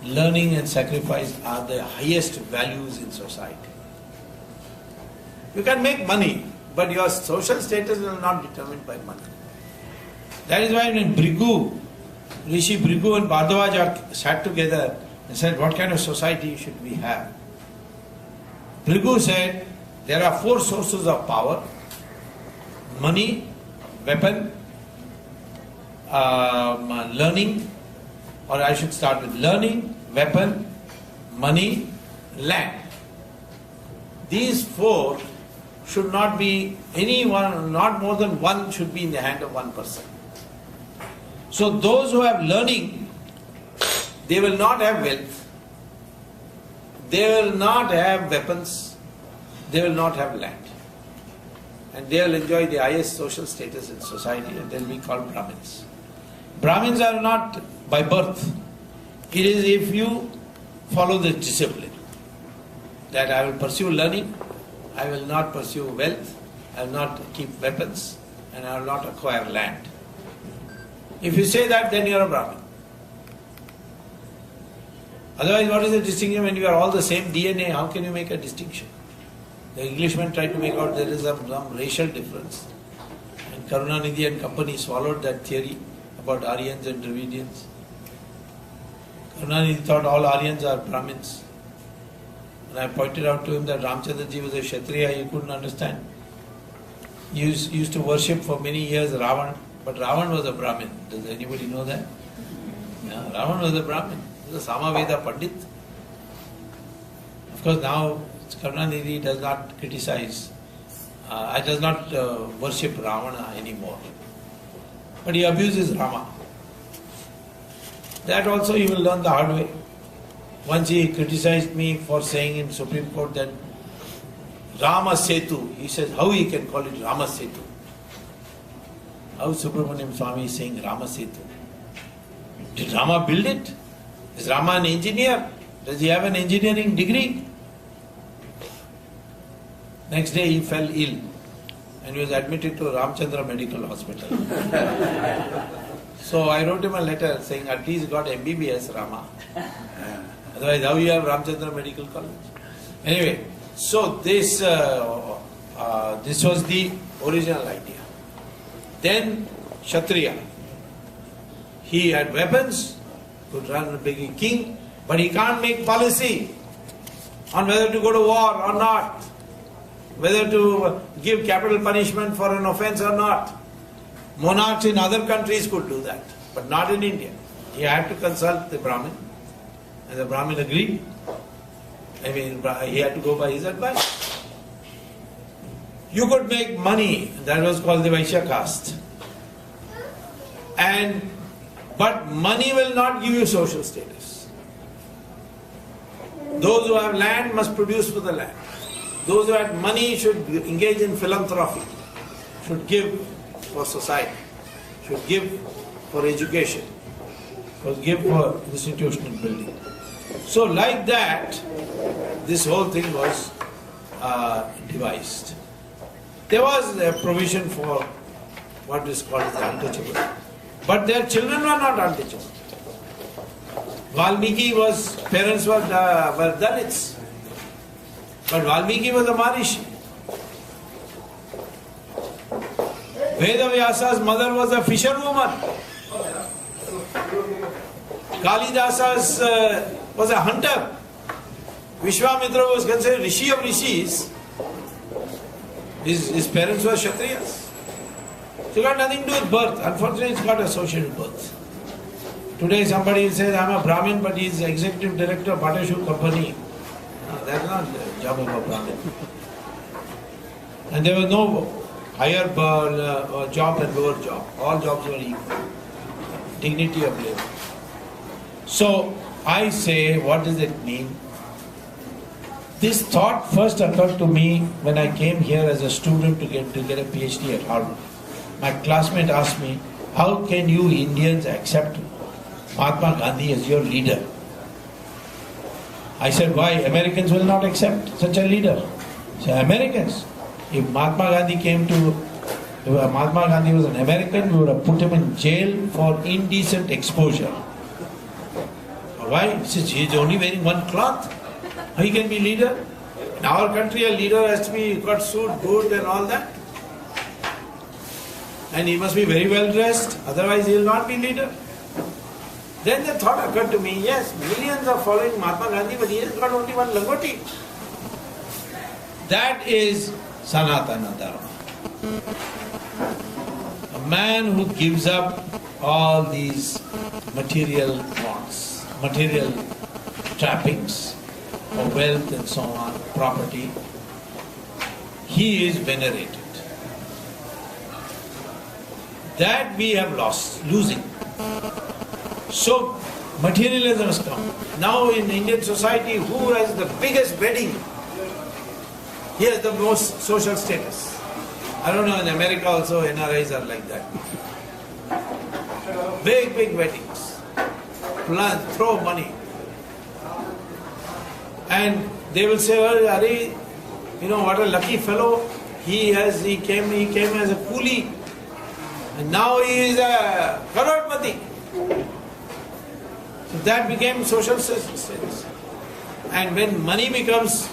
learning and sacrifice are the highest values in society. You can make money, but your social status will not be determined by money. That is why when Rishi Bhrigu and Bhardwaj sat together and said, what kind of society should we have? Bhrigu said, there are 4 sources of power: money, weapon, learning, or I should start with learning, weapon, money, land. These 4 should not be not more than one should be in the hand of one person. So those who have learning, they will not have wealth, they will not have weapons, they will not have land. And they will enjoy the highest social status in society, and they will be called Brahmins. Brahmins are not by birth. It is if you follow this discipline, that I will pursue learning, I will not pursue wealth, I will not keep weapons, and I will not acquire land. If you say that, then you are a Brahmin. Otherwise, what is the distinction when you are all the same DNA? How can you make a distinction? The Englishmen tried to make out there is some racial difference. And Karunanidhi and company swallowed that theory about Aryans and Dravidians. Karunanidhi thought all Aryans are Brahmins. And I pointed out to him that Ramchandraji was a Kshatriya, he couldn't understand. He used to worship for many years Ravan, but Ravan was a Brahmin. Does anybody know that? Yeah, Ravan was a Brahmin. He was a Samaveda Pandit. Of course, now Karunanidhi does not criticize, does not worship Ravana anymore. But he abuses Rama. That also he will learn the hard way. Once he criticized me for saying in Supreme Court that Rama Setu, he says how he can call it Rama Setu. How Subramaniam Swami is saying Rama Setu? Did Rama build it? Is Rama an engineer? Does he have an engineering degree? Next day he fell ill and he was admitted to Ramchandra Medical Hospital. So I wrote him a letter saying at least got MBBS Rama. Otherwise how you have Ramchandra Medical College? Anyway, so this was the original idea. Then Kshatriya. He had weapons, could run a big king, but he can't make policy on whether to go to war or not, whether to give capital punishment for an offense or not. Monarchs in other countries could do that, but not in India. He had to consult the Brahmin, and the Brahmin agreed. He had to go by his advice. You could make money, that was called the Vaishya caste. But money will not give you social status. Those who have land must produce for the land. Those who have money should engage in philanthropy, should give for society, should give for education, should give for institutional building. So like that, this whole thing was devised. There was a provision for what is called the untouchable. But their children were not untouchable. Valmiki parents were Dalits. But Valmiki was a Maharishi. Vedavyasa's mother was a fisherwoman. Kalidasa's was a hunter. Vishwamitra was considered Rishi of Rishis. His parents were Kshatriyas. So it got nothing to do with birth. Unfortunately, it's got associated with birth. Today somebody says, I'm a Brahmin, but he's executive director of Bata Shoe Company. No, that's not the job of a Brahmin. And there was no higher job and lower job. All jobs were equal. Dignity of labor. So I say, what does it mean? This thought first occurred to me when I came here as a student to get a PhD at Harvard. My classmate asked me, how can you Indians accept Mahatma Gandhi as your leader? I said, why? Americans will not accept such a leader. So Americans, if Mahatma Gandhi was an American, we would have put him in jail for indecent exposure. Why? Since he is only wearing one cloth, he can be leader. In our country, a leader has to be got suit, boot, and all that. And he must be very well dressed, otherwise he will not be leader. Then the thought occurred to me, yes, millions are following Mahatma Gandhi, but he has got only one langoti. That is Sanatana Dharma. A man who gives up all these material wants, material trappings of wealth and so on, property, he is venerated. That we have lost, losing. So materialism has come. Now in Indian society, who has the biggest wedding? He has the most social status. I don't know, in America also NRIs are like that. Big, big weddings. Throw money. And they will say, well, Ari, you know what a lucky fellow he came as a coolie. And now he is a crorepati. So that became social status. And when money becomes